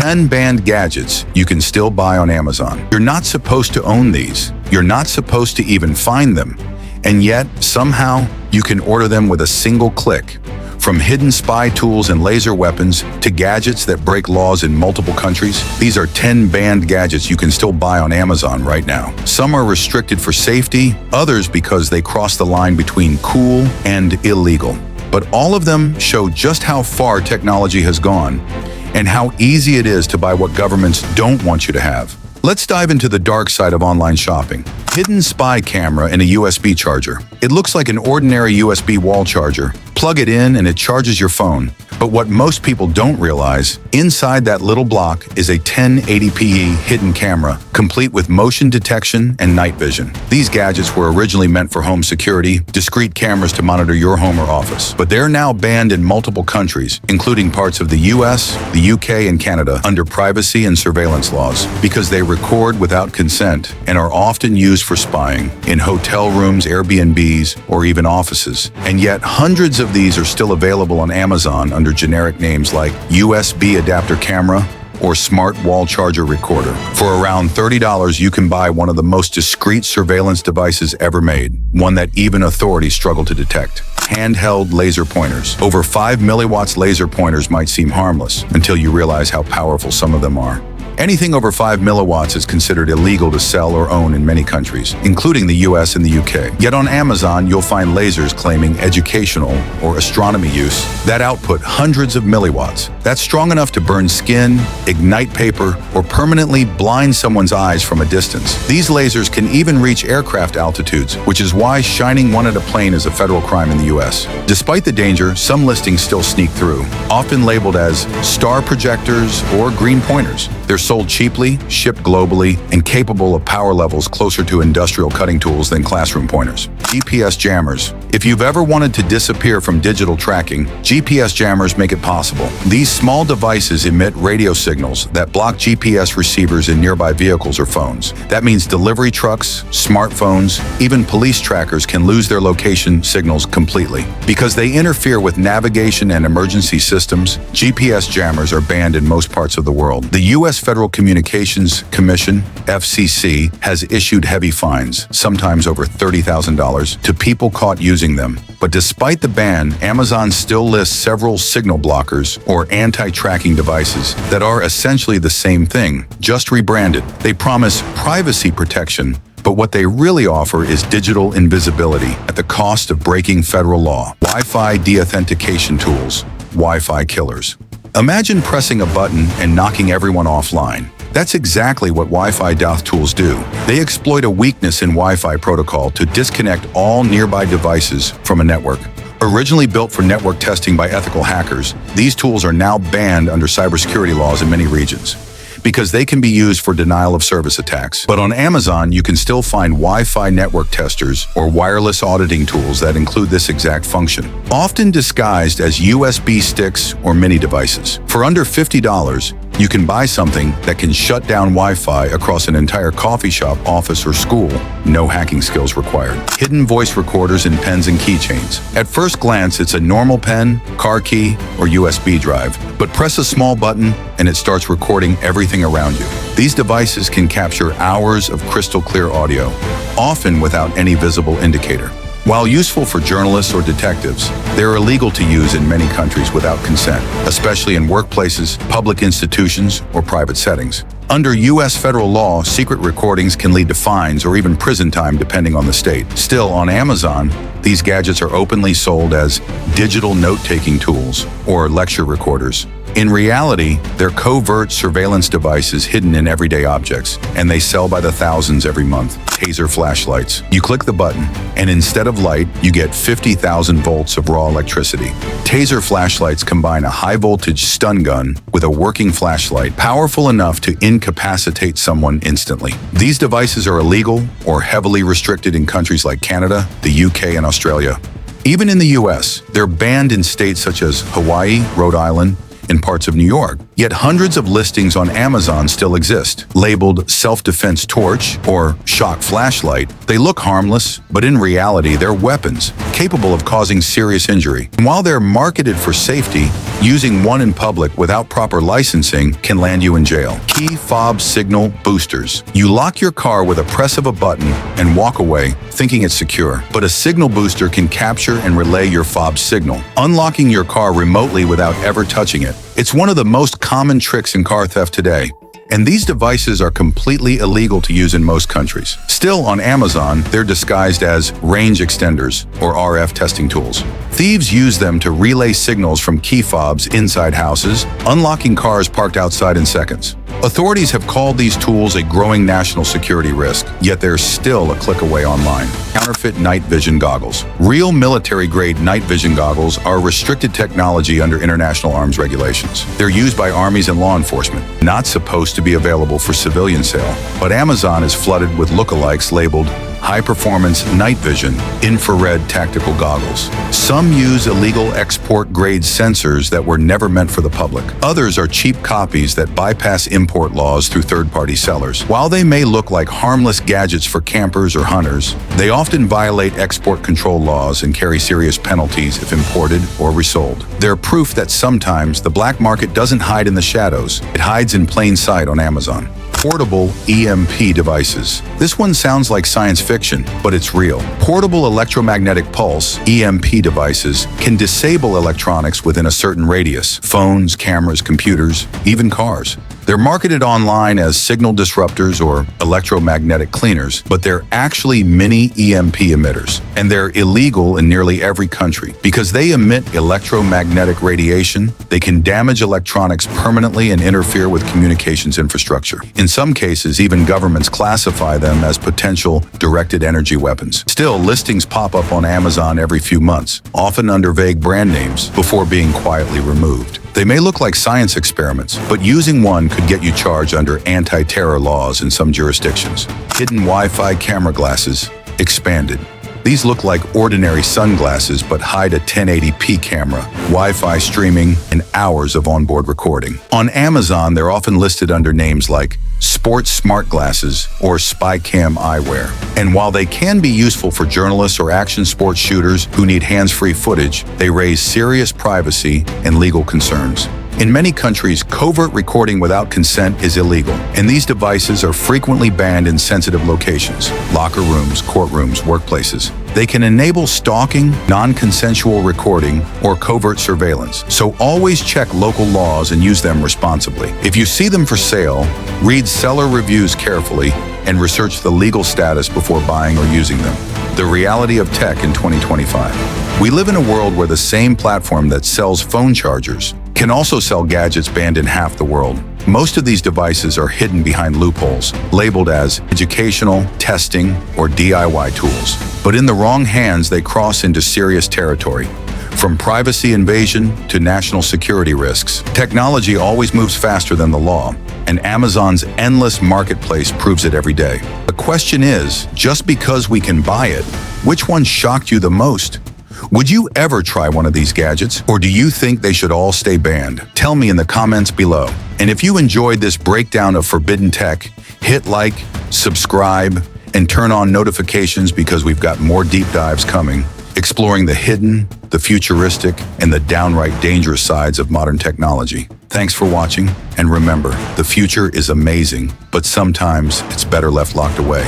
10 banned gadgets you can still buy on Amazon. You're not supposed to own these. You're not supposed to even find them. And yet, somehow, you can order them with a single click. From hidden spy tools and laser weapons to gadgets that break laws in multiple countries, these are 10 banned gadgets you can still buy on Amazon right now. Some are restricted for safety, others because they cross the line between cool and illegal. But all of them show just how far technology has gone and how easy it is to buy what governments don't want you to have. Let's dive into the dark side of online shopping. Hidden spy camera in a USB charger. It looks like an ordinary USB wall charger. Plug it in and it charges your phone. But what most people don't realize, inside that little block is a 1080p hidden camera, complete with motion detection and night vision. These gadgets were originally meant for home security, discrete cameras to monitor your home or office. But they're now banned in multiple countries, including parts of the US, the UK, and Canada, under privacy and surveillance laws, because they record without consent and are often used for spying in hotel rooms, Airbnbs, or even offices. And yet, hundreds of these are still available on Amazon under generic names like USB adapter camera or smart wall charger recorder. For around $30, you can buy one of the most discreet surveillance devices ever made, one that even authorities struggle to detect. Handheld laser pointers. Over 5 milliwatts laser pointers might seem harmless until you realize how powerful some of them are. Anything over 5 milliwatts is considered illegal to sell or own in many countries, including the US and the UK. Yet on Amazon, you'll find lasers claiming educational or astronomy use that output hundreds of milliwatts. That's strong enough to burn skin, ignite paper, or permanently blind someone's eyes from a distance. These lasers can even reach aircraft altitudes, which is why shining one at a plane is a federal crime in the US. Despite the danger, some listings still sneak through, often labeled as star projectors or green pointers. They're sold cheaply, shipped globally, and capable of power levels closer to industrial cutting tools than classroom pointers. GPS jammers. If you've ever wanted to disappear from digital tracking, GPS jammers make it possible. These small devices emit radio signals that block GPS receivers in nearby vehicles or phones. That means delivery trucks, smartphones, even police trackers can lose their location signals completely. Because they interfere with navigation and emergency systems, GPS jammers are banned in most parts of the world. The U.S. Federal Communications Commission, FCC, has issued heavy fines, sometimes over $30,000, to people caught using them. But despite the ban, Amazon still lists several signal blockers or anti-tracking devices that are essentially the same thing, just rebranded. They promise privacy protection, but what they really offer is digital invisibility at the cost of breaking federal law. Wi-Fi deauthentication tools, Wi-Fi killers. Imagine pressing a button and knocking everyone offline. That's exactly what Wi-Fi deauth tools do. They exploit a weakness in Wi-Fi protocol to disconnect all nearby devices from a network. Originally built for network testing by ethical hackers, these tools are now banned under cybersecurity laws in many regions, because they can be used for denial of service attacks. But on Amazon, you can still find Wi-Fi network testers or wireless auditing tools that include this exact function, often disguised as USB sticks or mini devices. For under $50, you can buy something that can shut down Wi-Fi across an entire coffee shop, office, or school. No hacking skills required. Hidden voice recorders in pens and keychains. At first glance, it's a normal pen, car key, or USB drive. But press a small button and it starts recording everything around you. These devices can capture hours of crystal clear audio, often without any visible indicator. While useful for journalists or detectives, they're illegal to use in many countries without consent, especially in workplaces, public institutions, or private settings. Under U.S. federal law, secret recordings can lead to fines or even prison time depending on the state. Still, on Amazon, these gadgets are openly sold as digital note-taking tools or lecture recorders. In reality, they're covert surveillance devices hidden in everyday objects, and they sell by the thousands every month. Taser flashlights. You click the button, and instead of light, you get 50,000 volts of raw electricity. Taser flashlights combine a high-voltage stun gun with a working flashlight, powerful enough to incapacitate someone instantly. These devices are illegal or heavily restricted in countries like Canada, the UK, and Australia. Even in the US, they're banned in states such as Hawaii, Rhode Island, in parts of New York. Yet hundreds of listings on Amazon still exist. Labeled self-defense torch or shock flashlight, they look harmless, but in reality they're weapons, capable of causing serious injury. And while they're marketed for safety, using one in public without proper licensing can land you in jail. Key fob signal boosters. You lock your car with a press of a button and walk away, thinking it's secure. But a signal booster can capture and relay your fob signal, unlocking your car remotely without ever touching it. It's one of the most common tricks in car theft today, and these devices are completely illegal to use in most countries. Still, on Amazon, they're disguised as range extenders or RF testing tools. Thieves use them to relay signals from key fobs inside houses, unlocking cars parked outside in seconds. Authorities have called these tools a growing national security risk, yet they're still a click away online. Counterfeit night vision goggles. Real military-grade night vision goggles are restricted technology under international arms regulations. They're used by armies and law enforcement, not supposed to be available for civilian sale. But Amazon is flooded with lookalikes labeled high-performance night vision infrared tactical goggles. Some use illegal export-grade sensors that were never meant for the public. Others are cheap copies that bypass import laws through third-party sellers. While they may look like harmless gadgets for campers or hunters, they often violate export control laws and carry serious penalties if imported or resold. They're proof that sometimes the black market doesn't hide in the shadows. It hides in plain sight on Amazon. Portable EMP devices. This one sounds like science fiction, but it's real. Portable electromagnetic pulse, EMP devices, can disable electronics within a certain radius. Phones, cameras, computers, even cars. They're marketed online as signal disruptors or electromagnetic cleaners, but they're actually mini EMP emitters, and they're illegal in nearly every country. Because they emit electromagnetic radiation, they can damage electronics permanently and interfere with communications infrastructure. In some cases, even governments classify them as potential directed energy weapons. Still, listings pop up on Amazon every few months, often under vague brand names, before being quietly removed. They may look like science experiments, but using one could get you charged under anti-terror laws in some jurisdictions. Hidden Wi-Fi camera glasses, expanded. These look like ordinary sunglasses but hide a 1080p camera, Wi-Fi streaming, and hours of onboard recording. On Amazon, they're often listed under names like sports smart glasses or SpyCam eyewear. And while they can be useful for journalists or action sports shooters who need hands-free footage, they raise serious privacy and legal concerns. In many countries, covert recording without consent is illegal, and these devices are frequently banned in sensitive locations, locker rooms, courtrooms, workplaces. They can enable stalking, non-consensual recording, or covert surveillance, so always check local laws and use them responsibly. If you see them for sale, read seller reviews carefully and research the legal status before buying or using them. The reality of tech in 2025. We live in a world where the same platform that sells phone chargers can also sell gadgets banned in half the world. Most of these devices are hidden behind loopholes, labeled as educational, testing, or DIY tools. But in the wrong hands, they cross into serious territory. From privacy invasion to national security risks, technology always moves faster than the law, and Amazon's endless marketplace proves it every day. The question is, just because we can buy it, which one shocked you the most? Would you ever try one of these gadgets, or do you think they should all stay banned? Tell me in the comments below. And if you enjoyed this breakdown of forbidden tech, hit like, subscribe, and turn on notifications because we've got more deep dives coming, exploring the hidden, the futuristic, and the downright dangerous sides of modern technology. Thanks for watching, and remember, the future is amazing, but sometimes it's better left locked away.